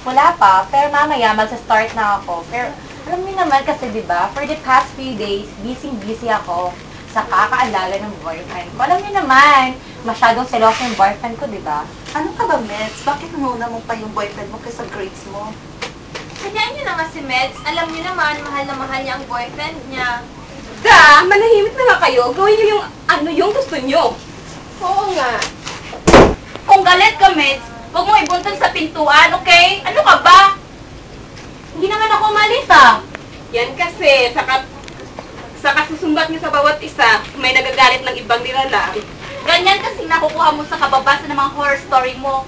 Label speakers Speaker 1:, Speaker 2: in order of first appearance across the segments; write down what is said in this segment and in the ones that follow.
Speaker 1: Wala pa, pero mamaya magsa-start na ako. Pero alam niyo naman kasi 'di ba, for the past few days, busy ako sa kakaalala ng boyfriend ko. Alam niyo naman, masyadong seloso yung boyfriend ko, 'di ba?
Speaker 2: Ano ka ba, Meds? Bakit nuna mo pa yung boyfriend mo kaysa grades mo?
Speaker 3: Kanyaan niyo na nga si Meds. Alam niyo naman, mahal na mahal niya ang boyfriend niya.
Speaker 4: Da, manahimik na nga kayo. Gawin niyo yung ano yung gusto niyo.
Speaker 3: Oo nga. Kung galit ka, Meds, huwag mo ibuntun sa pintuan, okay? Ano ka ba? Hindi naman ako umalis, ah.
Speaker 4: Yan kasi, sa kasusumbat niyo sa bawat isa, may nagagalit ng ibang nilalang.
Speaker 3: Ganyan kasi nakukuha mo sa kababasa ng mga horror story mo.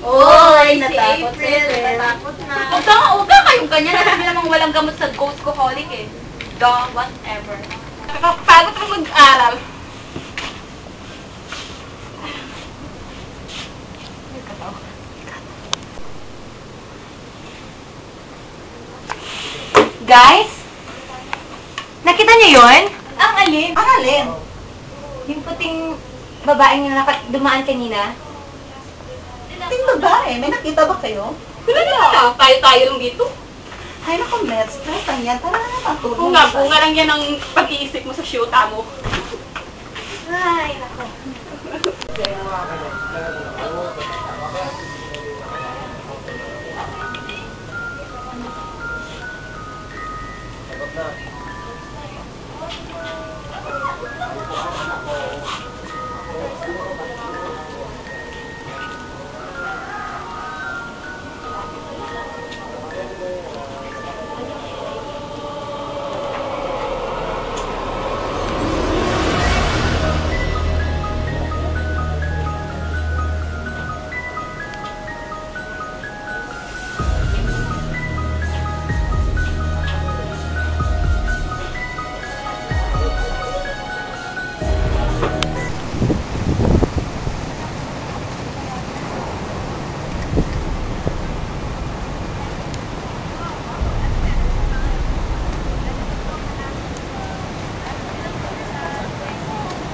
Speaker 2: Oy,
Speaker 3: si
Speaker 2: natakot si
Speaker 3: April,
Speaker 2: April.
Speaker 3: natakot na. Huwag ka kayong ganyan. Sabi namang walang gamot sa ghost-coholic eh. Dog, whatever.
Speaker 4: Nakakapagod mo mag-aral.
Speaker 1: Guys, nakita niyo 'yon?
Speaker 3: Ang alin?
Speaker 2: Ang alin?
Speaker 1: Yung puting babaeng na dumaan kanina.
Speaker 2: Ting babae, may nakita ba kayo?
Speaker 4: Wala na, tayo-tayo lang dito.
Speaker 2: Ay, naku, Meds. Tara lang yan. Tara na, matulog.
Speaker 4: Bunga lang yan ang pag-iisip mo sa shoota mo.
Speaker 3: Ay, nako.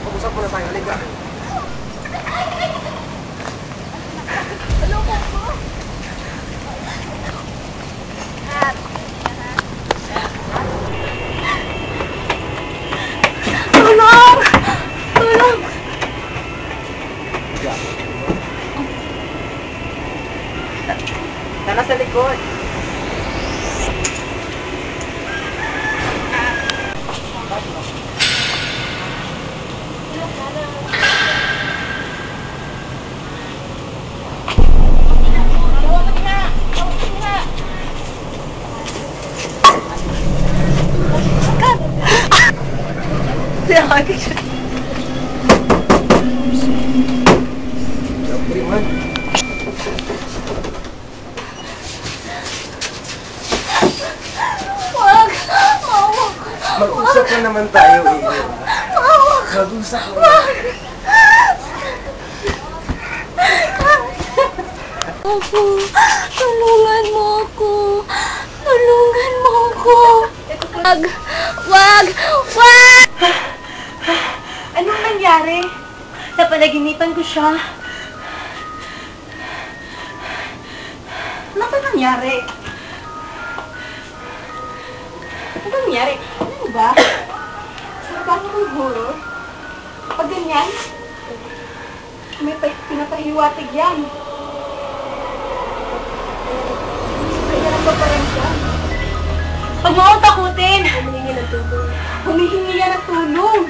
Speaker 5: Pag-usap muna tayo, halika.
Speaker 3: Tulong! Tulong!
Speaker 2: Tara sa likod.
Speaker 5: Priman.
Speaker 3: Wag!
Speaker 5: Mag-usap na naman tayo eh. Mag-usap na.
Speaker 3: Ako, tulungan mo ako. Tulungan mo ako. Wag! Wag! Wag!
Speaker 1: Anong nangyari? Napanaginipan ko siya.
Speaker 2: Ano ba nangyari? Ano ba nangyari? Ano ba? Sarap ng horror? Pag ganyan, may pinapahiwatig yan. Kaya nagpaparang siya.
Speaker 1: Huwag mo akong takutin!
Speaker 2: Humihingi ng tulong. Humihingi yan ng tulong.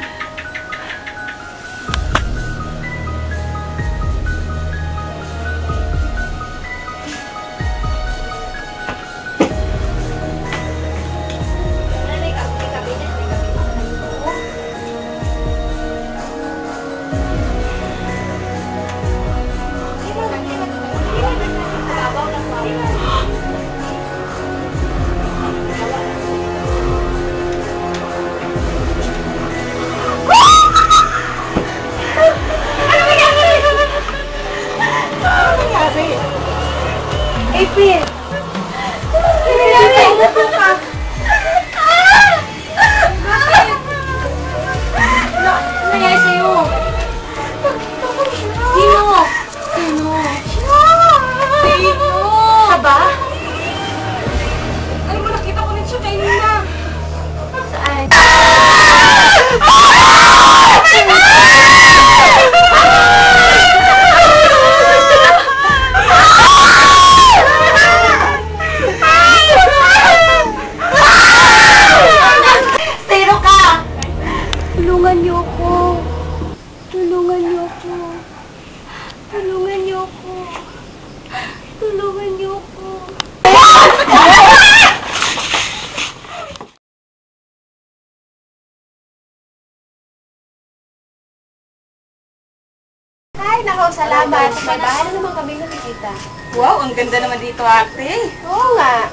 Speaker 1: Ay, nako, salamat. May bahay na naman kami nakikita.
Speaker 4: Wow, ang ganda naman dito, ate.
Speaker 1: Oo nga.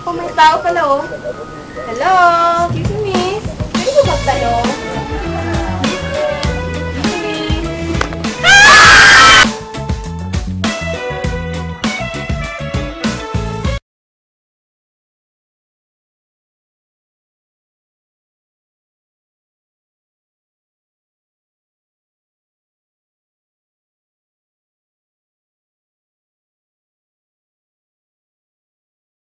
Speaker 4: Oh, may tao pala, oh.
Speaker 1: Hello?
Speaker 4: Excuse me, miss.
Speaker 1: Pwede mo magtanong?